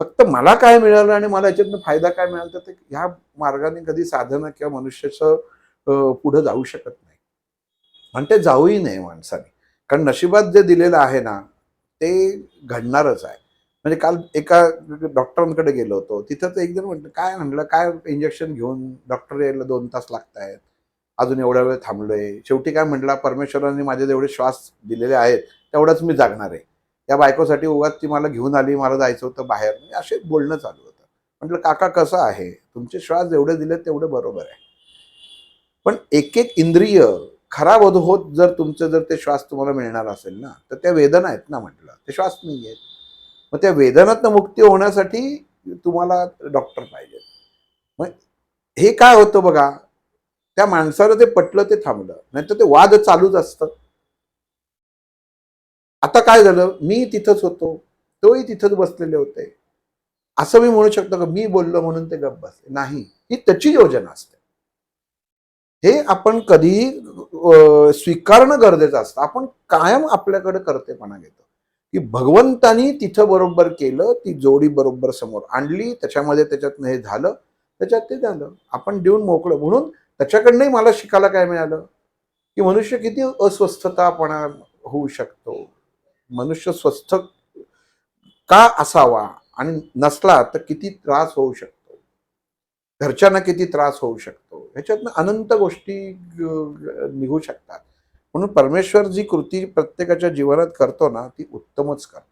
फक्त मला काय मिळालं आणि मला याच्यातनं फायदा काय मिळाला, तर ते ह्या मार्गाने कधी साधना किंवा मनुष्याचं पुढे जाऊ शकत नाही आणि ते जाऊही नये माणसाने. कारण नशिबात जे दिलेलं आहे ना, ते घडणारच आहे. म्हणजे काल एका डॉक्टरांकडे गेलो होतो. तिथं तर एकदम म्हटलं, "काय?" म्हटलं, "काय इंजेक्शन घेऊन डॉक्टर यायला 2 तास लागतायत. अजून एवढा वेळ थांबलोय." शेवटी काय म्हटला, "परमेश्वराने माझे जेवढे श्वास दिलेले आहेत, तेवढाच मी जगणार आहे. त्या बायकोसाठी उगाच ती मला घेऊन आली, मला जायचं होतं बाहेर." म्हणजे असे बोलणं चालू होतं. म्हटलं, "काका कसं आहे? तुमचे श्वास जेवढे दिलेत तेवढं बरोबर आहे. पण एक-एक इंद्रिय खराब होत जर तुमचे जर ते श्वास तुम्हाला मिळणार असेल ना, तर त्या वेदना आहेत ना," म्हटलं. "ते श्वास नाहीयेत. मग त्या वेदनातनं मुक्ती होण्यासाठी तुम्हाला डॉक्टर पाहिजेत." मग हे काय होतं बघा, त्या माणसाला ते पटलं, ते थांबलं. नाहीतर ते वाद चालूच असतं. आता काय झालं, मी तिथंच होतो, तोही तिथंच बसलेले होते. असं मी म्हणू शकतो का मी बोललो म्हणून ते गप्प बसले? नाही. ही त्याची योजना असते. हे आपण कधीही स्वीकारणं गरजेचं असतं. आपण कायम आपल्याकडे कर्तेपणा घेतो, की भगवंतानी तिथं बरोबर केलं, ती जोडी बरोबर समोर आणली, त्याच्यामध्ये त्याच्यातनं हे झालं, त्याच्यात ते झालं. आपण देऊन मोकळं. म्हणून त्याच्याकडनंही मला शिकायला काय मिळालं, की मनुष्य किती अस्वस्थतापणा होऊ शकतो. मनुष्य स्वस्थ का असावा आणि नसला तर किती त्रास होऊ शकतो. घरच्यांना किती त्रास होऊ शकतो. ह्याच्यातनं अनंत गोष्टी निघू शकतात. म्हणून परमेश्वर जी कृती प्रत्येकाच्या जीवनात करतो ना, ती उत्तमच करतो.